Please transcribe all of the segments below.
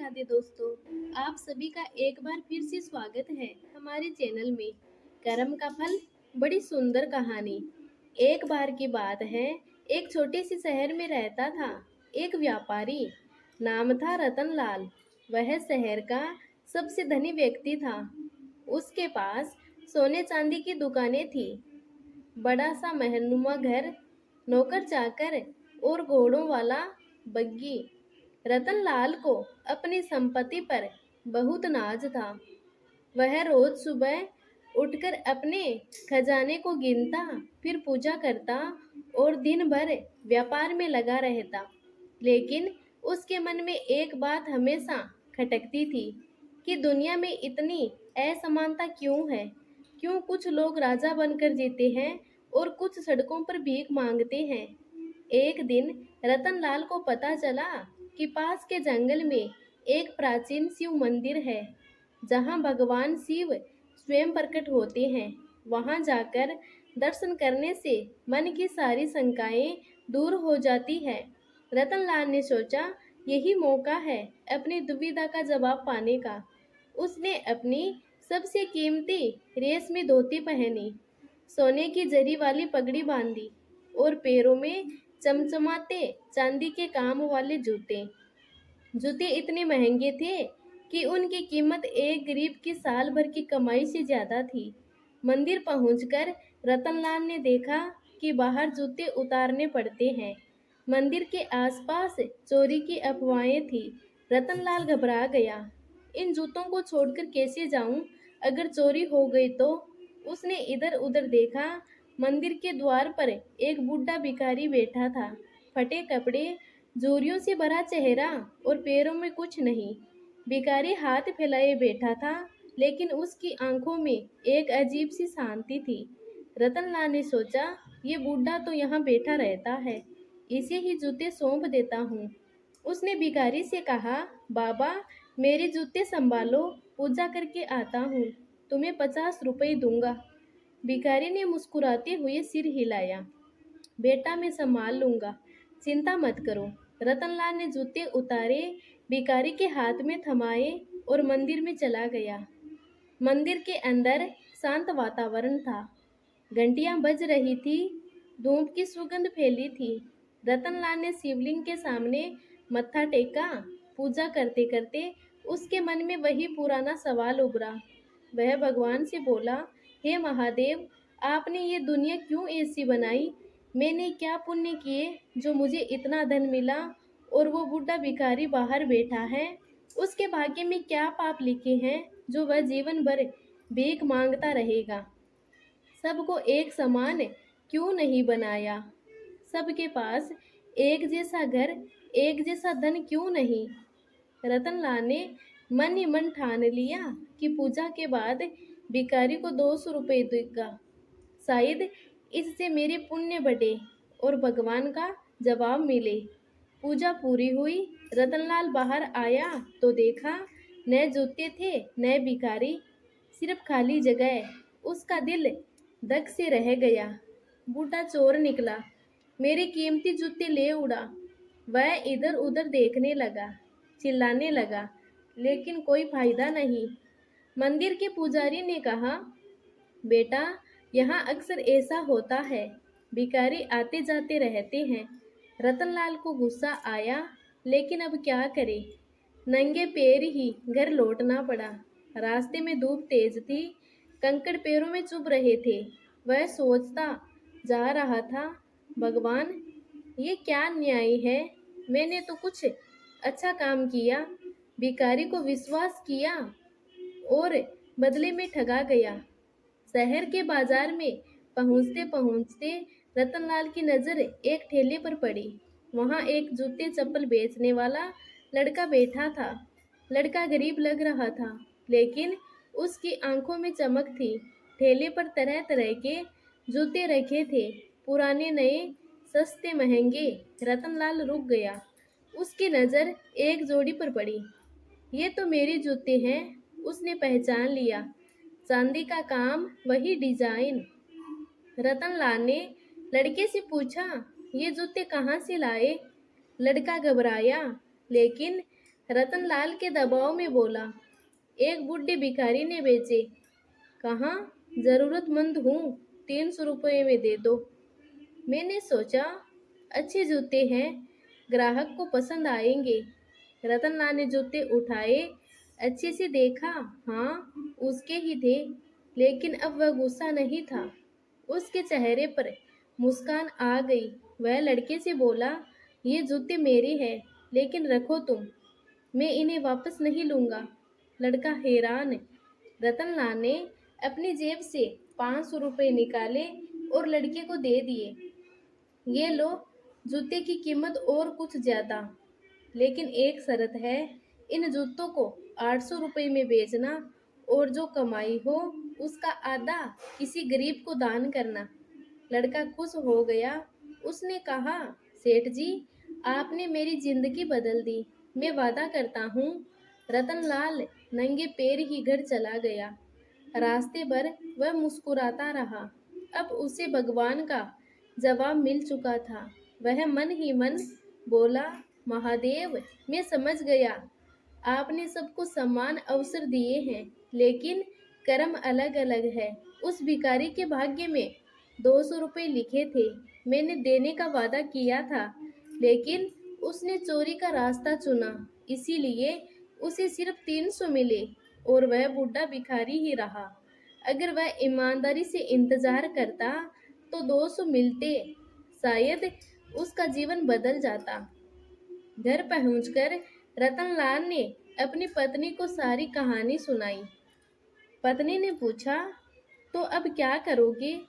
राधे दोस्तों। आप सभी का एक बार फिर से स्वागत है हमारे चैनल में। कर्म का फल बड़ी सुंदर कहानी। एक बार की बात है, एक छोटे से शहर में रहता था एक व्यापारी। नाम था रतनलाल। वह शहर का सबसे धनी व्यक्ति था। उसके पास सोने चांदी की दुकानें थी, बड़ा सा महलनुमा घर, नौकर चाकर और घोड़ों वाला बग्गी। रतनलाल को अपनी संपत्ति पर बहुत नाज था। वह रोज सुबह उठकर अपने खजाने को गिनता, फिर पूजा करता और दिन भर व्यापार में लगा रहता। लेकिन उसके मन में एक बात हमेशा खटकती थी कि दुनिया में इतनी असमानता क्यों है। क्यों कुछ लोग राजा बनकर जीते हैं और कुछ सड़कों पर भीख मांगते हैं। एक दिन रतनलाल को पता चला कि पास के जंगल में एक प्राचीन शिव मंदिर है, जहां भगवान शिव स्वयं प्रकट होते हैं। वहां जाकर दर्शन करने से मन की सारी शंकाएं दूर हो जाती है। रतनलाल ने सोचा, यही मौका है अपनी दुविधा का जवाब पाने का। उसने अपनी सबसे कीमती रेशमी धोती पहनी, सोने की जरी वाली पगड़ी बांधी और पैरों में चमचमाते चांदी के काम वाले जूते। जूते इतने महंगे थे कि उनकी कीमत एक गरीब की साल भर की कमाई से ज्यादा थी। मंदिर पहुंचकर रतनलाल ने देखा कि बाहर जूते उतारने पड़ते हैं। मंदिर के आसपास चोरी की अफवाहें थी। रतनलाल घबरा गया। इन जूतों को छोड़कर कैसे जाऊं? अगर चोरी हो गई तो? उसने इधर उधर देखा। मंदिर के द्वार पर एक बूढ़ा भिखारी बैठा था। फटे कपड़े, झुर्रियों से भरा चेहरा और पैरों में कुछ नहीं। भिखारी हाथ फैलाए बैठा था, लेकिन उसकी आंखों में एक अजीब सी शांति थी। रतनलाल ने सोचा, ये बूढ़ा तो यहाँ बैठा रहता है, इसे ही जूते सौंप देता हूँ। उसने भिखारी से कहा, बाबा मेरे जूते संभालो, पूजा करके आता हूँ, तुम्हें 50 रुपए दूंगा। भिखारी ने मुस्कुराते हुए सिर हिलाया। बेटा मैं संभाल लूंगा, चिंता मत करो। रतनलाल ने जूते उतारे, भिखारी के हाथ में थमाए और मंदिर में चला गया। मंदिर के अंदर शांत वातावरण था। घंटियां बज रही थी, धूप की सुगंध फैली थी। रतनलाल ने शिवलिंग के सामने मत्था टेका। पूजा करते करते उसके मन में वही पुराना सवाल उभरा। वह भगवान से बोला, हे महादेव, आपने ये दुनिया क्यों ऐसी बनाई? मैंने क्या पुण्य किए जो मुझे इतना धन मिला? और वो बूढ़ा भिखारी बाहर बैठा है, उसके भाग्य में क्या पाप लिखे हैं जो वह जीवन भर भीख मांगता रहेगा? सबको एक समान क्यों नहीं बनाया? सबके पास एक जैसा घर, एक जैसा धन क्यों नहीं? रतनलाल ने मन ही मन ठान लिया कि पूजा के बाद भिखारी को 200 रुपए देगा। शायद इससे मेरे पुण्य बढ़े और भगवान का जवाब मिले। पूजा पूरी हुई। रतनलाल बाहर आया तो देखा, नए जूते थे, नए भिखारी, सिर्फ खाली जगह। उसका दिल धक से रह गया। बूढ़ा चोर निकला, मेरे कीमती जूते ले उड़ा। वह इधर उधर देखने लगा, चिल्लाने लगा, लेकिन कोई फायदा नहीं। मंदिर के पुजारी ने कहा, बेटा यहाँ अक्सर ऐसा होता है, भिखारी आते जाते रहते हैं। रतनलाल को गुस्सा आया, लेकिन अब क्या करे? नंगे पैर ही घर लौटना पड़ा। रास्ते में धूप तेज थी, कंकड़ पैरों में चुभ रहे थे। वह सोचता जा रहा था, भगवान ये क्या न्याय है? मैंने तो कुछ अच्छा काम किया, भिखारी को विश्वास किया और बदले में ठगा गया। शहर के बाजार में पहुंचते पहुंचते रतनलाल की नज़र एक ठेले पर पड़ी। वहां एक जूते चप्पल बेचने वाला लड़का बैठा था। लड़का गरीब लग रहा था, लेकिन उसकी आंखों में चमक थी। ठेले पर तरह तरह के जूते रखे थे, पुराने नए, सस्ते महंगे। रतनलाल रुक गया। उसकी नज़र एक जोड़ी पर पड़ी। ये तो मेरे जूते हैं, उसने पहचान लिया। चांदी का काम, वही डिजाइन। रतनलाल ने लड़के से पूछा, ये जूते कहाँ से लाए? लड़का घबराया, लेकिन रतनलाल के दबाव में बोला, एक बुढ़े भिखारी ने बेचे। कहाँ, जरूरतमंद हूँ, 300 रुपये में दे दो। मैंने सोचा, अच्छे जूते हैं, ग्राहक को पसंद आएंगे। रतनलाल ने जूते उठाए, अच्छे से देखा, हाँ उसके ही थे, लेकिन अब वह गुस्सा नहीं था। उसके चेहरे पर मुस्कान आ गई। वह लड़के से बोला, ये जूते मेरे हैं, लेकिन रखो तुम, मैं इन्हें वापस नहीं लूँगा। लड़का हैरान। रतनलाल ने अपनी जेब से 500 रुपये निकाले और लड़के को दे दिए। ये लो, जूते की कीमत और कुछ ज़्यादा, लेकिन एक शर्त है, इन जूतों को 800 रुपये में बेचना और जो कमाई हो उसका आधा किसी गरीब को दान करना। लड़का खुश हो गया। उसने कहा, सेठ जी, आपने मेरी जिंदगी बदल दी, मैं वादा करता हूँ। रतनलाल नंगे पैर ही घर चला गया। रास्ते भर वह मुस्कुराता रहा। अब उसे भगवान का जवाब मिल चुका था। वह मन ही मन बोला, महादेव, मैं समझ गया, आपने सबको समान अवसर दिए हैं, लेकिन कर्म अलग अलग है। उस भिखारी के भाग्य में 200 रुपये लिखे थे। मैंने देने का वादा किया था, लेकिन उसने चोरी का रास्ता चुना, इसीलिए उसे सिर्फ 300 मिले और वह बूढ़ा भिखारी ही रहा। अगर वह ईमानदारी से इंतजार करता तो 200 मिलते, शायद उसका जीवन बदल जाता। घर पहुंचकर रतनलाल ने अपनी पत्नी को सारी कहानी सुनाई। पत्नी ने पूछा, तो अब क्या करोगे?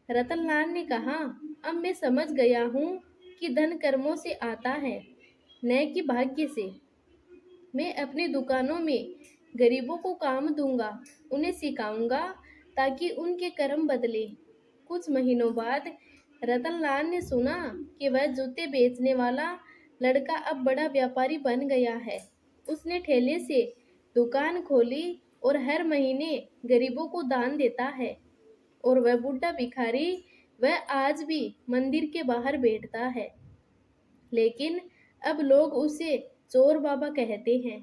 रतनलाल ने कहा, अब मैं समझ गया हूँ कि धन कर्मों से आता है, न कि भाग्य से। मैं अपनी दुकानों में गरीबों को काम दूंगा, उन्हें सिखाऊंगा ताकि उनके कर्म बदले। कुछ महीनों बाद रतनलाल ने सुना कि वह जूते बेचने वाला लड़का अब बड़ा व्यापारी बन गया है। उसने ठेले से दुकान खोली और हर महीने गरीबों को दान देता है। और वह बूढ़ा भिखारी, वह आज भी मंदिर के बाहर बैठता है, लेकिन अब लोग उसे चोर बाबा कहते हैं।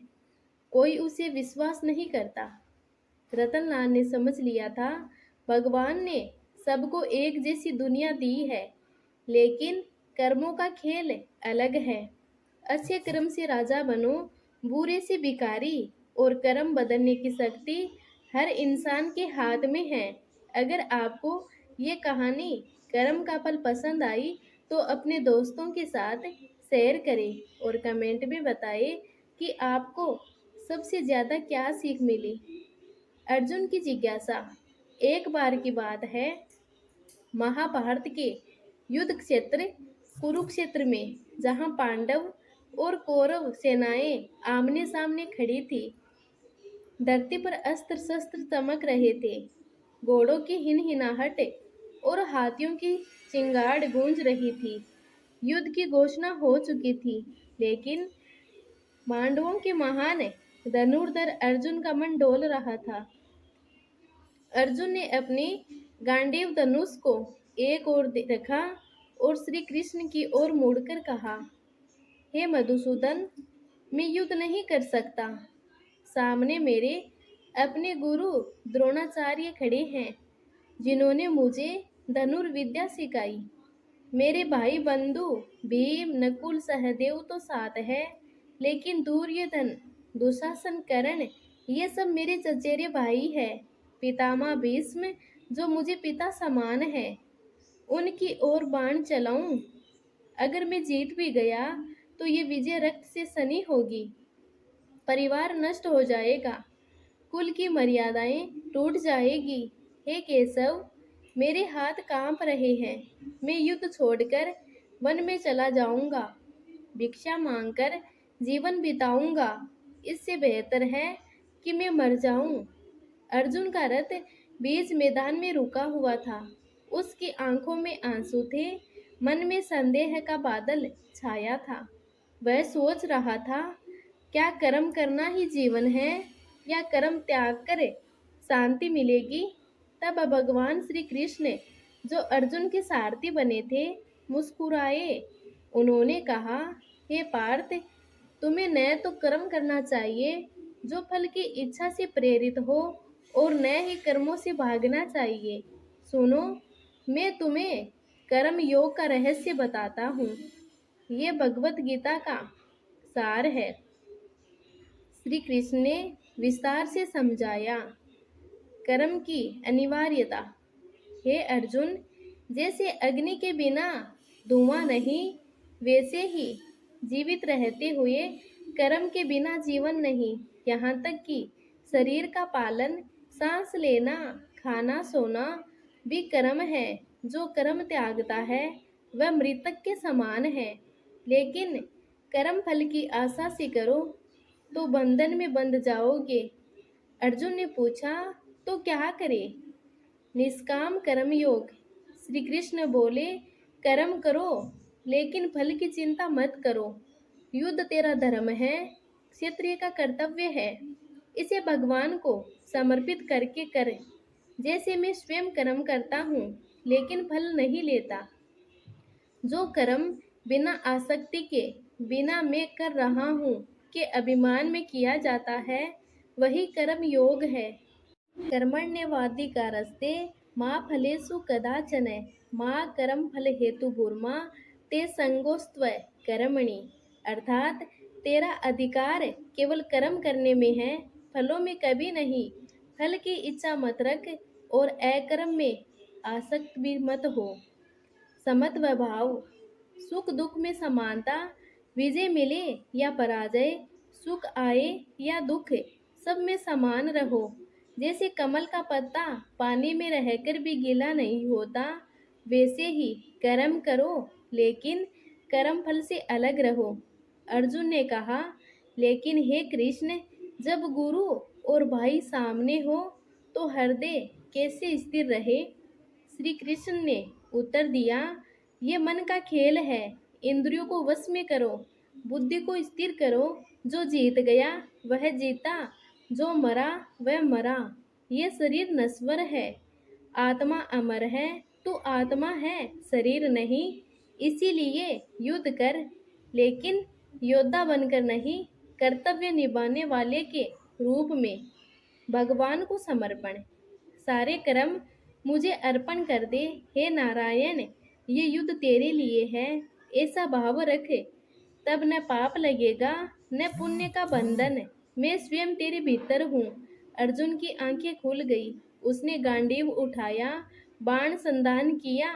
कोई उसे विश्वास नहीं करता। रतनलाल ने समझ लिया था, भगवान ने सबको एक जैसी दुनिया दी है, लेकिन कर्मों का खेल अलग है। अच्छे कर्म से राजा बनो, बुरे से भिखारी, और कर्म बदलने की शक्ति हर इंसान के हाथ में है। अगर आपको ये कहानी कर्म का फल पसंद आई तो अपने दोस्तों के साथ शेयर करें और कमेंट में बताएं कि आपको सबसे ज़्यादा क्या सीख मिली। अर्जुन की जिज्ञासा। एक बार की बात है, महाभारत के युद्ध क्षेत्र कुरुक्षेत्र में, जहाँ पांडव और कौरव सेनाएं आमने सामने खड़ी थी। धरती पर अस्त्र शस्त्र चमक रहे थे, घोड़ों की हिनहिनाहट और हाथियों की चिंगाड़ गूंज रही थी। युद्ध की घोषणा हो चुकी थी, लेकिन पांडवों के महान धनुर्धर अर्जुन का मन डोल रहा था। अर्जुन ने अपने गांडीव धनुष को एक ओर रखा और श्री कृष्ण की ओर मुड़कर कहा, हे मधुसूदन, मैं युद्ध नहीं कर सकता। सामने मेरे अपने गुरु द्रोणाचार्य खड़े हैं, जिन्होंने मुझे धनुर्विद्या सिखाई। मेरे भाई बंधु भीम, नकुल, सहदेव तो साथ है, लेकिन दुर्योधन, दुशासन, कर्ण, ये सब मेरे चचेरे भाई हैं। पितामह भीष्म, जो मुझे पिता समान है, उनकी ओर बाण चलाऊं। अगर मैं जीत भी गया तो ये विजय रक्त से सनी होगी। परिवार नष्ट हो जाएगा, कुल की मर्यादाएं टूट जाएगी। हे केशव, मेरे हाथ कांप रहे हैं। मैं युद्ध छोड़कर वन में चला जाऊंगा, भिक्षा मांगकर जीवन बिताऊंगा। इससे बेहतर है कि मैं मर जाऊं। अर्जुन का रथ बीच मैदान में रुका हुआ था। उसकी आंखों में आंसू थे, मन में संदेह का बादल छाया था। वह सोच रहा था, क्या कर्म करना ही जीवन है, या कर्म त्याग कर शांति मिलेगी? तब भगवान श्री कृष्ण, जो अर्जुन के सारथी बने थे, मुस्कुराए। उन्होंने कहा, हे पार्थ, तुम्हें न तो कर्म करना चाहिए जो फल की इच्छा से प्रेरित हो और न ही कर्मों से भागना चाहिए। सुनो, मैं तुम्हें कर्म योग का रहस्य बताता हूँ। ये भगवत गीता का सार है। श्री कृष्ण ने विस्तार से समझाया कर्म की अनिवार्यता। हे अर्जुन, जैसे अग्नि के बिना धुआं नहीं, वैसे ही जीवित रहते हुए कर्म के बिना जीवन नहीं। यहाँ तक कि शरीर का पालन, सांस लेना, खाना, सोना भी कर्म है। जो कर्म त्यागता है वह मृतक के समान है। लेकिन कर्म फल की आशा से करो तो बंधन में बंध जाओगे। अर्जुन ने पूछा, तो क्या करे? निष्काम कर्म योग। श्री कृष्ण बोले, कर्म करो लेकिन फल की चिंता मत करो। युद्ध तेरा धर्म है, क्षत्रिय का कर्तव्य है। इसे भगवान को समर्पित करके कर। जैसे मैं स्वयं कर्म करता हूँ लेकिन फल नहीं लेता। जो कर्म बिना आसक्ति के, बिना मैं कर रहा हूँ के अभिमान में किया जाता है, वही कर्म योग है। कर्मण्येवाधिकारस्ते मा फलेषु कदाचन मा कर्म फल हेतु भूर्मा ते संगोस्त्व कर्मणि। अर्थात तेरा अधिकार केवल कर्म करने में है, फलों में कभी नहीं। फल की इच्छा मत रख और अकर्म में आसक्त भी मत हो। समत्व भाव। सुख दुख में समानता। विजय मिले या पराजय, सुख आए या दुख, सब में समान रहो। जैसे कमल का पत्ता पानी में रहकर भी गीला नहीं होता, वैसे ही कर्म करो लेकिन कर्म फल से अलग रहो। अर्जुन ने कहा, लेकिन हे कृष्ण, जब गुरु और भाई सामने हो तो हृदय कैसे स्थिर रहे? श्री कृष्ण ने उत्तर दिया, ये मन का खेल है। इंद्रियों को वश में करो, बुद्धि को स्थिर करो। जो जीत गया वह जीता, जो मरा वह मरा। ये शरीर नश्वर है, आत्मा अमर है। तू आत्मा है, शरीर नहीं। इसीलिए युद्ध कर, लेकिन योद्धा बनकर नहीं, कर्तव्य निभाने वाले के रूप में। भगवान को समर्पण। सारे कर्म मुझे अर्पण कर दे। हे नारायण, ये युद्ध तेरे लिए है, ऐसा भाव रख। तब न पाप लगेगा न पुण्य का बंधन। मैं स्वयं तेरे भीतर हूँ। अर्जुन की आंखें खुल गई। उसने गांडीव उठाया, बाण संधान किया।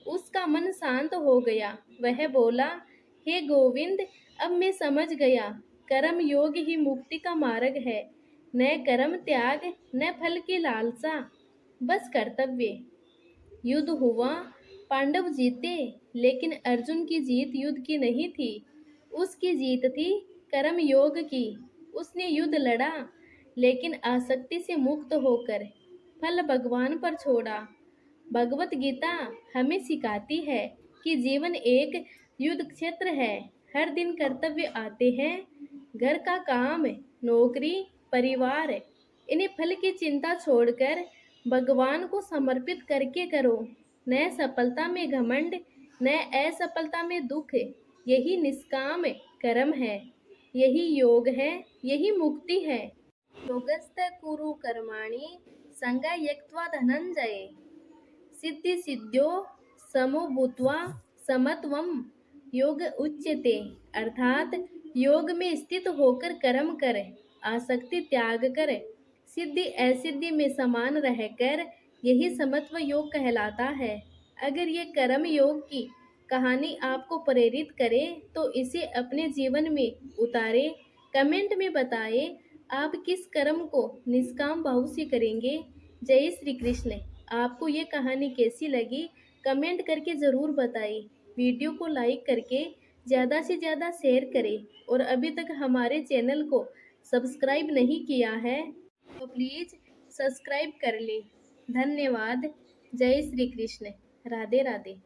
उसका मन शांत हो गया। वह बोला, हे गोविंद, अब मैं समझ गया। कर्म योग ही मुक्ति का मार्ग है। न कर्म त्याग, न फल की लालसा, बस कर्तव्य। युद्ध हुआ, पांडव जीते, लेकिन अर्जुन की जीत युद्ध की नहीं थी। उसकी जीत थी कर्म योग की। उसने युद्ध लड़ा, लेकिन आसक्ति से मुक्त होकर फल भगवान पर छोड़ा। भगवत गीता हमें सिखाती है कि जीवन एक युद्ध क्षेत्र है। हर दिन कर्तव्य आते हैं, घर का काम, नौकरी, परिवार। इन्हें फल की चिंता छोड़कर भगवान को समर्पित करके करो। न सफलता में घमंड, न असफलता में दुख। यही निष्काम कर्म है, यही योग है, यही मुक्ति है। योगस्थ कुरु कर्माणि संगं त्यक्त्वा धनंजय सिद्धि सिद्ध्यो समो भूत्वा समत्वम योग उच्यते। अर्थात योग में स्थित होकर कर्म कर, आसक्ति त्याग कर, सिद्धि असिद्धि में समान रहकर, यही समत्व योग कहलाता है। अगर ये कर्म योग की कहानी आपको प्रेरित करे तो इसे अपने जीवन में उतारे। कमेंट में बताएं आप किस कर्म को निष्काम भाव से करेंगे। जय श्री कृष्ण। आपको ये कहानी कैसी लगी कमेंट करके ज़रूर बताइए। वीडियो को लाइक करके ज़्यादा से ज़्यादा शेयर करें और अभी तक हमारे चैनल को सब्सक्राइब नहीं किया है तो प्लीज़ सब्सक्राइब कर ले। धन्यवाद। जय श्री कृष्ण। राधे राधे।